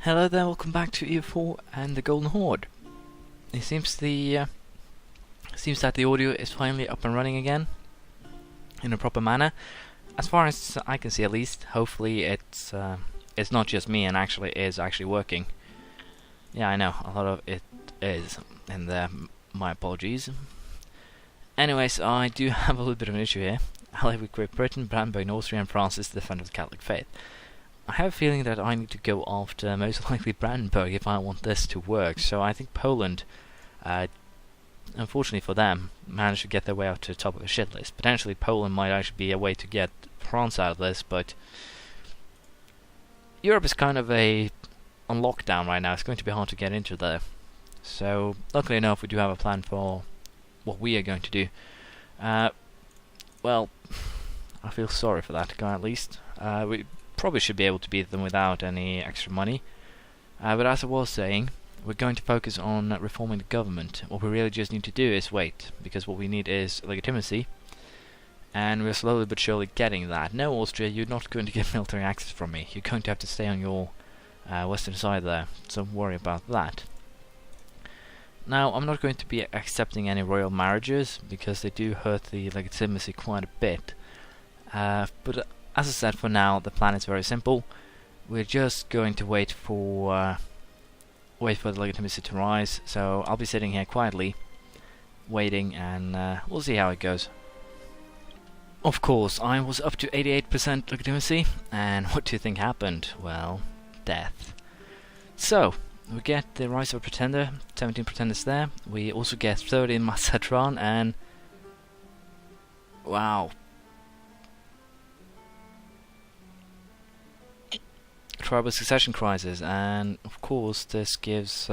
Hello there, welcome back to EU4 and the Golden Horde. It seems that the audio is finally up and running again in a proper manner. As far as I can see, at least. Hopefully it's not just me and actually is working. Yeah, I know, a lot of it is, and my apologies. Anyways, I do have a little bit of an issue here. I live with Great Britain, Brandenburg, Austria and France is the defender of the Catholic faith. I have a feeling that I need to go after most likely Brandenburg if I want this to work, so I think Poland, unfortunately for them, managed to get their way out to the top of the shit list. Potentially Poland might actually be a way to get France out of this, but Europe is kind of on lockdown right now. It's going to be hard to get into there. So, luckily enough, we do have a plan for what we are going to do. Well, I feel sorry for that guy at least. We probably should be able to beat them without any extra money. But as I was saying, we're going to focus on reforming the government. What we really just need to do is wait, because what we need is legitimacy, and we're slowly but surely getting that. No, Austria, you're not going to get military access from me. You're going to have to stay on your western side there, so don't worry about that. Now, I'm not going to be accepting any royal marriages, because they do hurt the legitimacy quite a bit. But as I said, for now, the plan is very simple. We're just going to wait for the legitimacy to rise. So I'll be sitting here quietly, waiting, and we'll see how it goes. Of course, I was up to 88% legitimacy, and what do you think happened? Well, death. So we get the rise of a pretender, 17 pretenders there. We also get 30 in Macedon, and wow. Tribal succession crisis, and of course this gives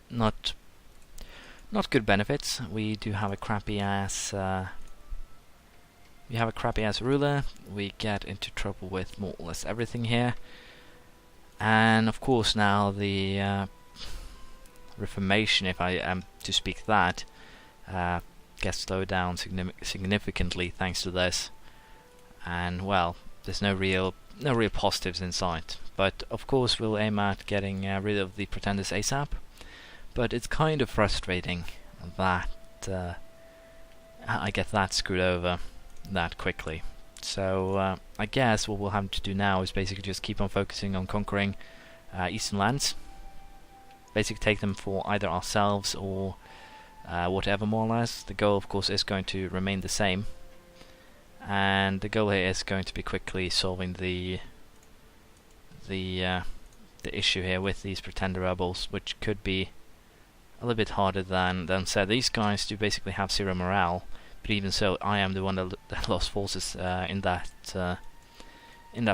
not good benefits. We do have a crappy ass ruler. We get into trouble with more or less everything here, and of course now the Reformation, if I am to speak that, gets slowed down significantly thanks to this. And well, there's no real positives in sight, but of course we'll aim at getting rid of the pretenders ASAP. But it's kind of frustrating that I get that screwed over that quickly. So I guess what we'll have to do now is basically just keep on focusing on conquering eastern lands. Basically take them for either ourselves or whatever, more or less. The goal, of course, is going to remain the same. And the goal here is going to be quickly solving the issue here with these pretender rebels, which could be a little bit harder than said. These guys do basically have zero morale, but even so, I am the one that lost forces in that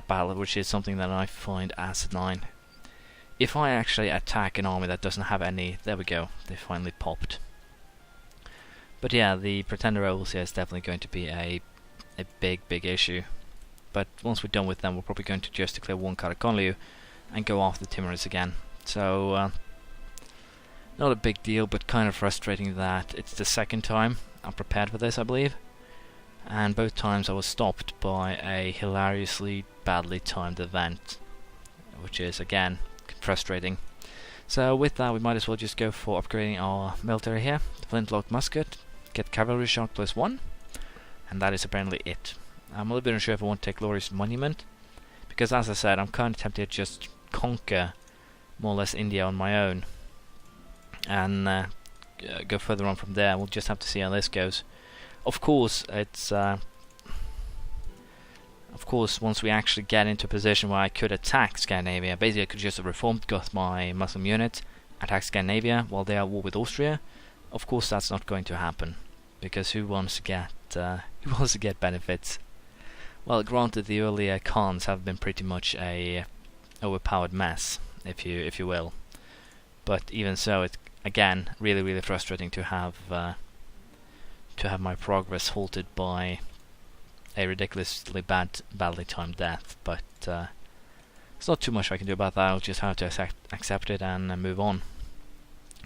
battle, which is something that I find asinine. If I actually attack an army that doesn't have any, there we go, they finally popped. But yeah, the pretender rebels here is definitely going to be a big issue. But once we're done with them, we're probably going to just declare one Karakonliu and go after the Timurids again. So not a big deal, but kind of frustrating that it's the second time I'm prepared for this, I believe, and both times I was stopped by a hilariously badly timed event, which is again frustrating. So with that, we might as well just go for upgrading our military here. Flintlock musket, get cavalry shot +1. And that is apparently it. I'm a little bit unsure if I want to take Glorious Monument, because as I said, I'm kind of tempted to just conquer more or less India on my own and go further on from there. We'll just have to see how this goes. Of course, it's once we actually get into a position where I could attack Scandinavia, basically I could just have reformed, got my Muslim unit, attack Scandinavia while they are at war with Austria. Of course, that's not going to happen, because who wants to get benefits? Well, granted, the earlier Khans have been pretty much a overpowered mess, if you will. But even so, it's again really frustrating to have my progress halted by a ridiculously badly timed death. But there's not too much I can do about that. I'll just have to accept it and move on.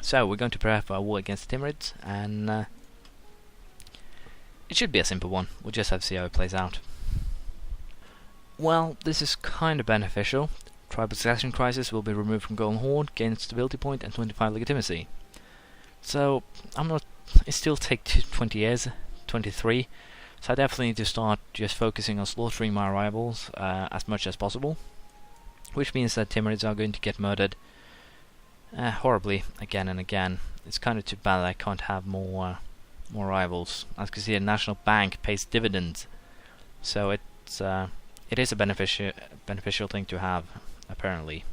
So we're going to prepare for a war against the Timurids, and it should be a simple one. We'll just have to see how it plays out. Well, this is kind of beneficial. Tribal succession crisis will be removed from Golden Horde, gain stability point and 25 legitimacy. So it still takes 20 years, 23. So I definitely need to start just focusing on slaughtering my rivals as much as possible, which means that Timurids are going to get murdered horribly again and again. It's kind of too bad that I can't have more rivals. As you can see, the National Bank pays dividends, so it is a beneficial thing to have, apparently.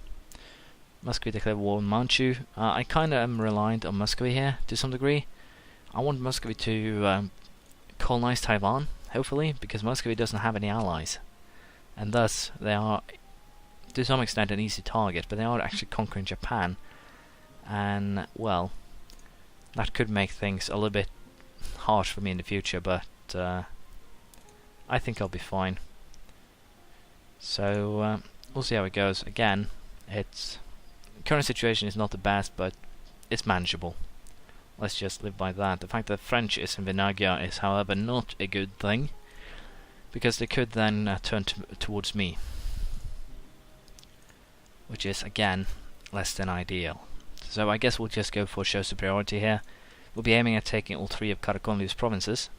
Muscovy declared war on Manchu. I kind of am reliant on Muscovy here to some degree. I want Muscovy to colonize Taiwan, hopefully, because Muscovy doesn't have any allies, and thus they are to some extent an easy target, but they are actually conquering Japan, and well, that could make things a little bit harsh for me in the future, but I think I'll be fine. So we'll see how it goes. Again, the current situation is not the best, but it's manageable. Let's just live by that. The fact that French is in Vinagia is, however, not a good thing, because they could then turn towards me, which is, again, less than ideal. So I guess we'll just go for show superiority here. We'll be aiming at taking all 3 of Karakonlu's provinces,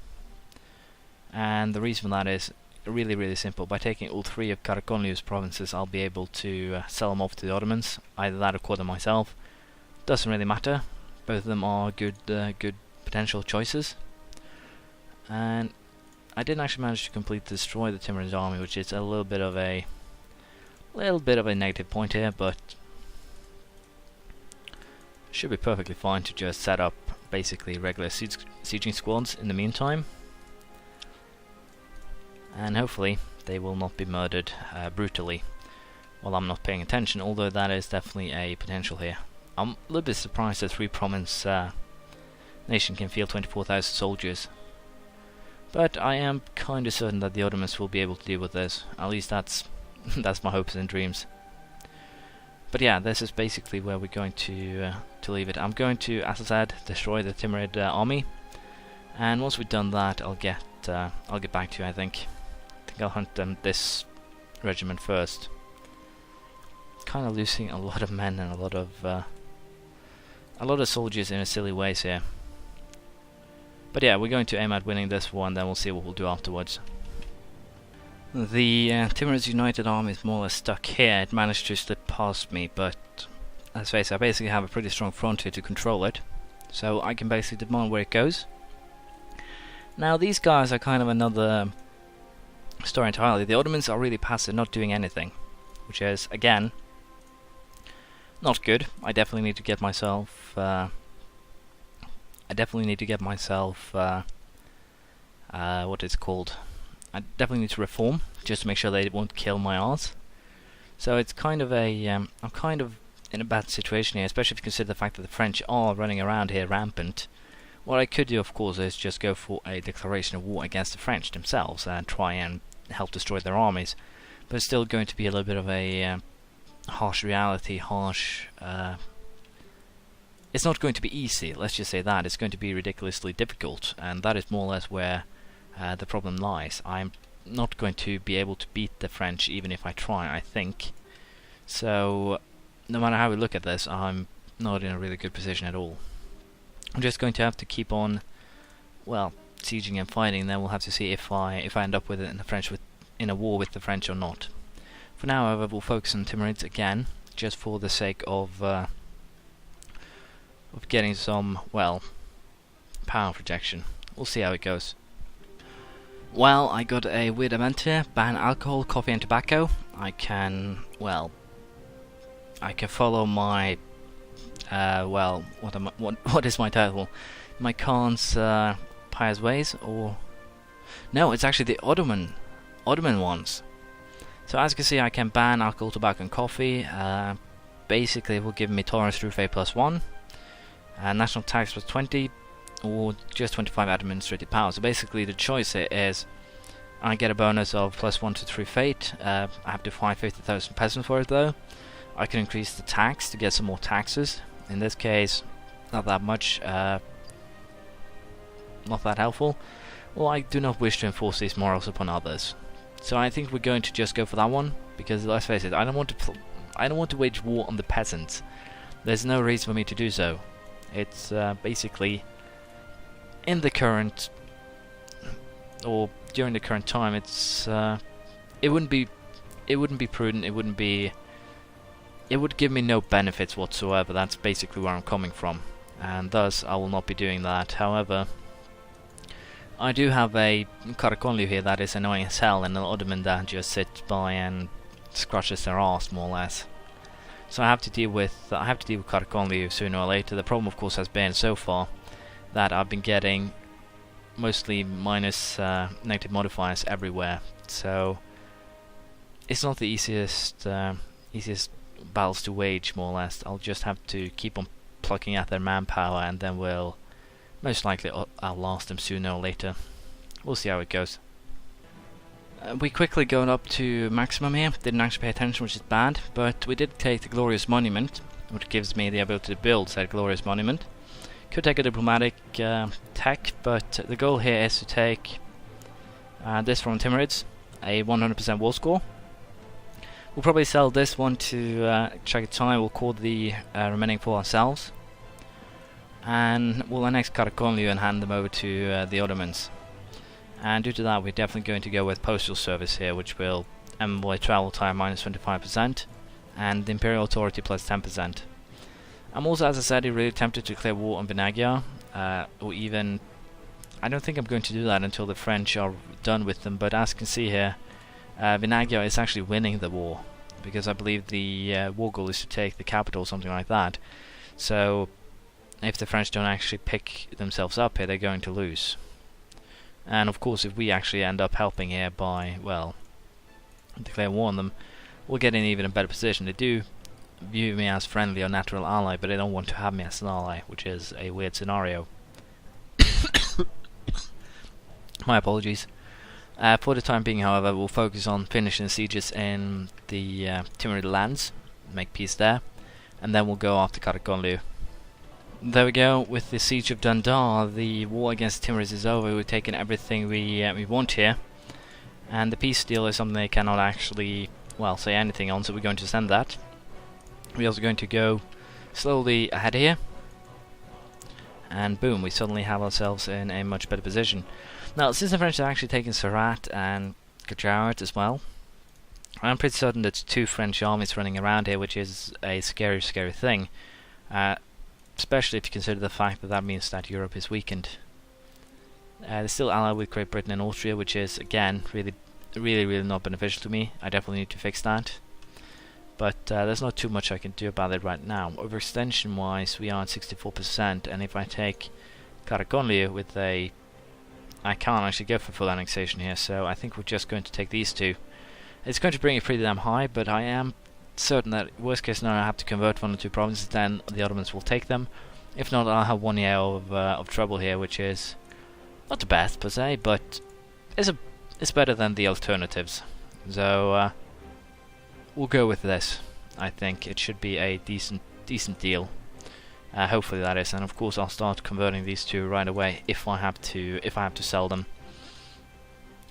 and the reason for that is really simple. By taking all 3 of Karakonlu's provinces, I'll be able to sell them off to the Ottomans, either that or acquire them myself. Doesn't really matter. Both of them are good potential choices. And I didn't actually manage to completely destroy the Timurids army, which is a little bit of a negative point here, but should be perfectly fine to just set up basically regular sieging squads in the meantime, and hopefully they will not be murdered brutally while I'm not paying attention, although that is definitely a potential here. I'm a little bit surprised that 3-province nation can field 24,000 soldiers, but I am kind of certain that the Ottomans will be able to deal with this. At least that's my hopes and dreams. But yeah, this is basically where we're going to leave it. I'm going to, as I said, destroy the Timurid army, and once we've done that, I'll get back to you. I think I'll hunt this regiment first. Kind of losing a lot of men and a lot of soldiers in a silly ways here. But yeah, we're going to aim at winning this one, then we'll see what we'll do afterwards. The Timurids United Army is more or less stuck here. It managed to slip past me, but let's face it, I basically have a pretty strong front here to control it, so I can basically demand where it goes. Now these guys are kind of another story entirely. The Ottomans are really passive, not doing anything, which is, again, not good. I definitely need to get myself what it's called. I definitely need to reform, just to make sure they won't kill my arse. So it's kind of a, I'm kind of in a bad situation here, especially if you consider the fact that the French are running around here rampant. What I could do, of course, is just go for a declaration of war against the French themselves and try and help destroy their armies. But it's still going to be a little bit of a harsh reality, it's not going to be easy, let's just say that. It's going to be ridiculously difficult, and that is more or less where the problem lies. I'm not going to be able to beat the French even if I try, I think. So no matter how we look at this, I'm not in a really good position at all. I'm just going to have to keep on, well, sieging and fighting, and then we'll have to see if I end up with it in a war with the French or not. For now, however, we'll focus on Timurids again, just for the sake of getting some, well, power projection. We'll see how it goes. Well, I got a weird event here. Ban alcohol, coffee and tobacco. I can follow my what is my title? My Khan's pious ways, or no, it's actually the Ottoman ones. So as you can see, I can ban alcohol, tobacco and coffee. Basically it will give me tolerance through fate +1, national tax plus 20, or just 25 administrative power. So basically the choice here is I get a bonus of +1 to through fate. I have to find 50,000 peasants for it though. I can increase the tax to get some more taxes. In this case, not that much, not that helpful. Well, I do not wish to enforce these morals upon others. So I think we're going to just go for that one, because let's face it, I don't want to I don't want to wage war on the peasants. There's no reason for me to do so. It's basically in the current, or during the current time, it's it wouldn't be prudent. It would give me no benefits whatsoever. That's basically where I'm coming from, and thus I will not be doing that. However, I do have a Karakonlu here that is annoying as hell, and an Ottoman that just sits by and scratches their arse more or less. So I have to deal with Karakonlu sooner or later. The problem, of course, has been so far that I've been getting mostly minus negative modifiers everywhere. So it's not the easiest battles to wage, more or less. I'll just have to keep on plucking at their manpower, and then we'll most likely outlast them sooner or later. We'll see how it goes. We quickly got up to maximum here. Didn't actually pay attention, which is bad, but we did take the Glorious Monument, which gives me the ability to build said Glorious Monument. Could take a diplomatic tech, but the goal here is to take this from Timurids, a 100% war score. We'll probably sell this one to Chagatai. We'll call the remaining for ourselves, and we'll annex Karakonlu and hand them over to the Ottomans. And due to that, we're definitely going to go with postal service here, which will envoy travel time minus 25% and the Imperial Authority plus 10%. I'm also, as I said, really tempted to declare war on Vinagia, or even, I don't think I'm going to do that until the French are done with them, but as you can see here, Vinagia is actually winning the war, because I believe the war goal is to take the capital or something like that. So if the French don't actually pick themselves up here, they're going to lose. And of course, if we actually end up helping here by, well, declare war on them, we'll get in even a better position. They do view me as friendly or natural ally, but they don't want to have me as an ally, which is a weird scenario. My apologies. For the time being, however, we'll focus on finishing the sieges in the Timurid lands, make peace there, and then we'll go after Karakonlu. There we go, with the siege of Dundar, the war against Timurids is over. We've taken everything we want here, and the peace deal is something they cannot actually, well, say anything on, so we're going to send that. We're also going to go slowly ahead here, and boom, we suddenly have ourselves in a much better position. Now, since the French have actually taken Surat and Gujarat as well, I'm pretty certain there's two French armies running around here, which is a scary, scary thing. Especially if you consider the fact that that means that Europe is weakened. They're still allied with Great Britain and Austria, which is, again, really not beneficial to me. I definitely need to fix that. But there's not too much I can do about it right now. Overextension wise, we are at 64%, and if I take Karakonlu with a... I can't actually go for full annexation here, so I think we're just going to take these two. It's going to bring it pretty damn high, but I am certain that worst case scenario I have to convert one or two provinces, then the Ottomans will take them. If not, I'll have 1 year of trouble here, which is not the best per se, but it's better than the alternatives. So we'll go with this. I think it should be a decent deal. Hopefully that is, and of course I'll start converting these two right away if I have to sell them.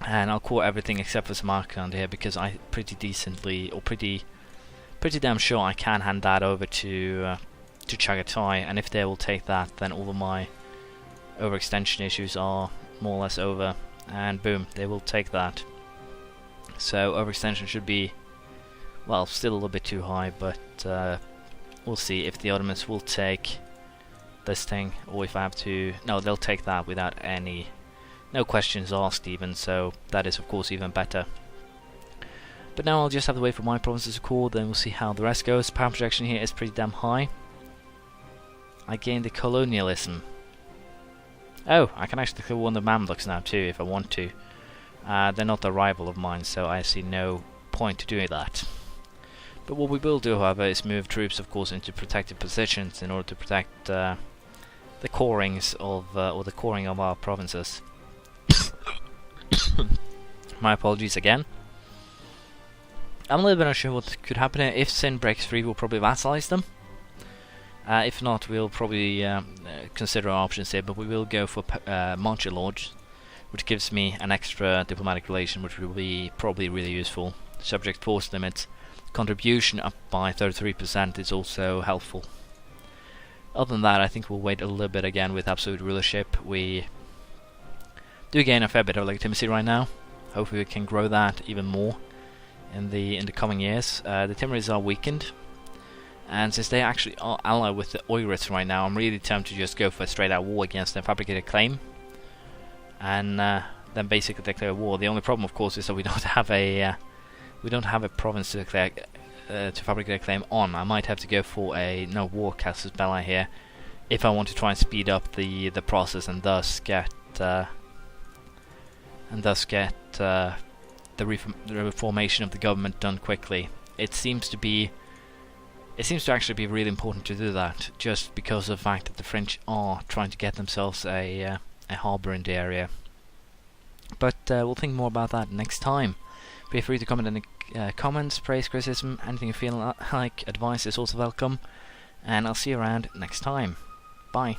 And I'll core everything except for Samarkand here, because I pretty damn sure I can hand that over to Chagatai, and if they will take that, then all of my overextension issues are more or less over, and boom, they will take that. So overextension should be, well, still a little bit too high, but we'll see if the Ottomans will take this thing, or if I have to... No, they'll take that without no questions asked even, so that is of course even better. But now I'll just have to wait for my provinces to call, then we'll see how the rest goes. Power projection here is pretty damn high. I gained the colonialism. Oh, I can actually kill one of the Mamluks now too, if I want to. They're not a rival of mine, so I see no point to doing that. But what we will do, however, is move troops, of course, into protected positions in order to protect the corings of, or the coring of our provinces. My apologies again. I'm a little bit unsure what could happen here. If Sin breaks free, we'll probably vassalize them. If not, we'll probably consider our options here, but we will go for Marcher Lodge, which gives me an extra diplomatic relation, which will be probably really useful. Subject force limits contribution up by 33% is also helpful. Other than that, I think we'll wait a little bit again with absolute rulership. We do gain a fair bit of legitimacy right now. Hopefully we can grow that even more in the coming years. The Timurids are weakened, and since they actually are allied with the Oirids right now, I'm really tempted to just go for a straight out war against their fabricated claim, and then basically declare war. The only problem, of course, is that we don't have a province to declare to fabricate a claim on. I might have to go for a no war casus belli here if I want to try and speed up the process and thus get the reformation of the government done quickly. It seems to actually be really important to do that, just because of the fact that the French are trying to get themselves a harbour in the area. But we'll think more about that next time. Feel free to comment in the comments, praise, criticism, anything you feel like. Advice is also welcome, and I'll see you around next time. Bye.